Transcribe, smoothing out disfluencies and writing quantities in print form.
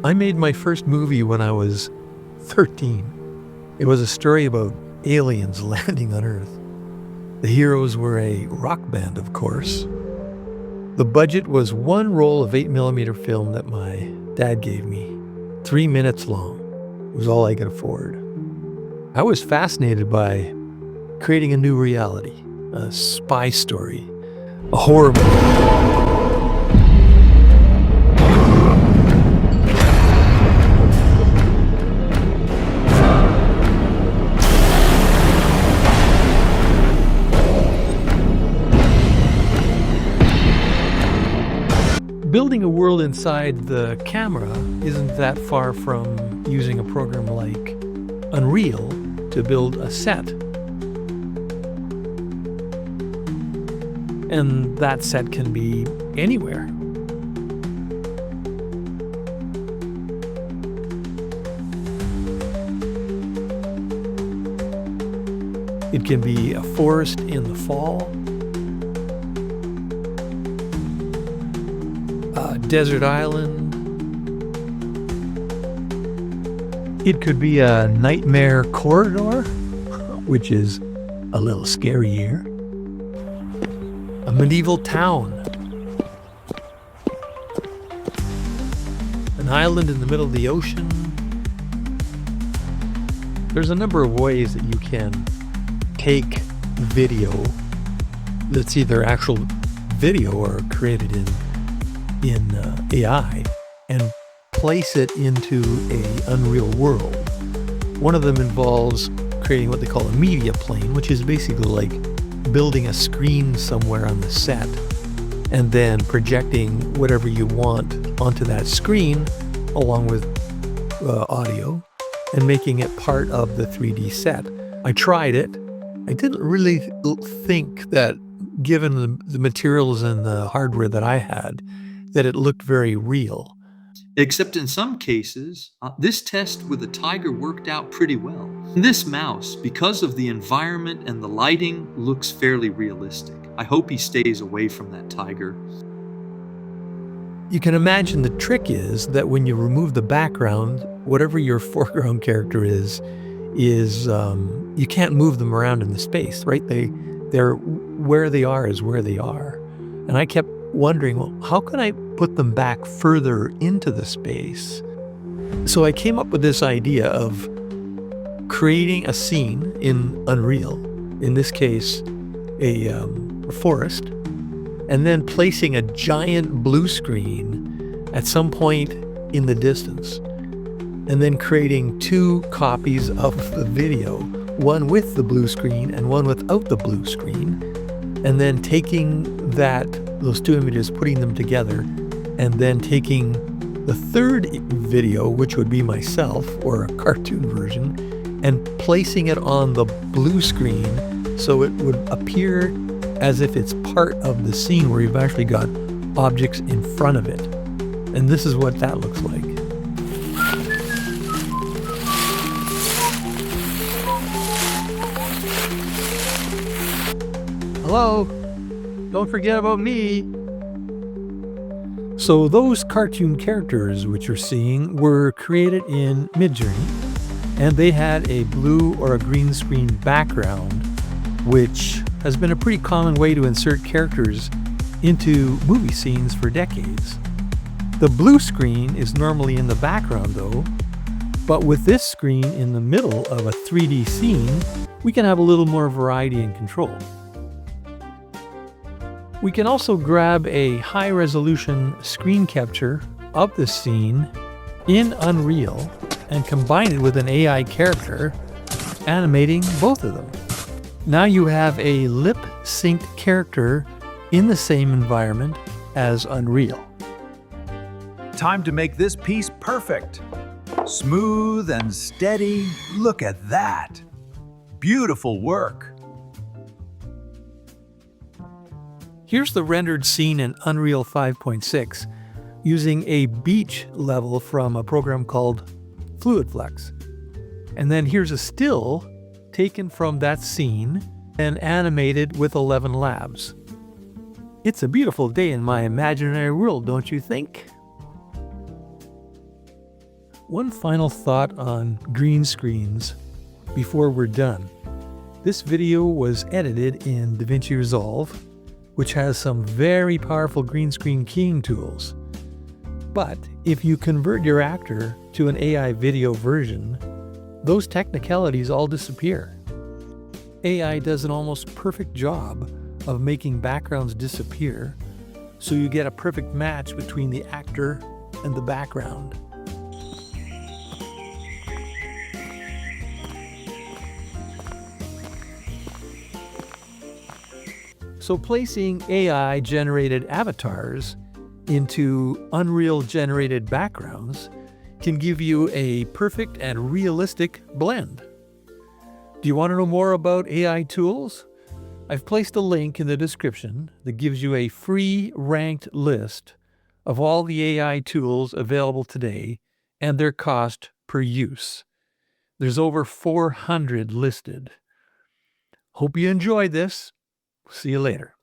I made my first movie when I was 13. It was a story about aliens landing on Earth. The heroes were a rock band, of course. The budget was one roll of 8mm film that my dad gave me, 3 minutes long. It was all I could afford. I was fascinated by creating a new reality, a spy story, a horror movie. Building a world inside the camera isn't that far from using a program like Unreal to build a set. And that set can be anywhere. It can be a forest in the fall, a desert island. It could be a nightmare corridor, which is a little scarier. A medieval town. An island in the middle of the ocean. There's a number of ways that you can take video that's either actual video or created in AI and place it into a Unreal world. One of them involves creating what they call a media plane, which is basically like building a screen somewhere on the set and then projecting whatever you want onto that screen along with audio and making it part of the 3D set. I tried it. I didn't really think that, given the materials and the hardware that I had, that it looked very real. Except in some cases, this test with a tiger worked out pretty well. This mouse, because of the environment and the lighting, looks fairly realistic. I hope he stays away from that tiger. You can imagine the trick is that when you remove the background, whatever your foreground character is you can't move them around in the space, right? They're where they are is where they are. And I kept wondering, well, how can I put them back further into the space? So I came up with this idea of creating a scene in Unreal, in this case, a forest, and then placing a giant blue screen at some point in the distance, and then creating 2 copies of the video, one with the blue screen and one without the blue screen, and then taking those 2 images, putting them together, and then taking the 3rd video, which would be myself or a cartoon version, and placing it on the blue screen so it would appear as if it's part of the scene where you've actually got objects in front of it. And this is what that looks like. Hello, don't forget about me. So those cartoon characters which you're seeing were created in Midjourney, and they had a blue or a green screen background, which has been a pretty common way to insert characters into movie scenes for decades. The blue screen is normally in the background though, but with this screen in the middle of a 3D scene, we can have a little more variety and control. We can also grab a high-resolution screen capture of the scene in Unreal and combine it with an AI character, animating both of them. Now you have a lip-synced character in the same environment as Unreal. Time to make this piece perfect. Smooth and steady. Look at that. Beautiful work. Here's the rendered scene in Unreal 5.6 using a beach level from a program called FluidFlex. And then here's a still taken from that scene and animated with 11 labs. It's a beautiful day in my imaginary world, don't you think? One final thought on green screens before we're done. This video was edited in DaVinci Resolve, which has some very powerful green screen keying tools. But if you convert your actor to an AI video version, those technicalities all disappear. AI does an almost perfect job of making backgrounds disappear, so you get a perfect match between the actor and the background. So placing AI-generated avatars into Unreal-generated backgrounds can give you a perfect and realistic blend. Do you want to know more about AI tools? I've placed a link in the description that gives you a free ranked list of all the AI tools available today and their cost per use. There's over 400 listed. Hope you enjoyed this. See you later.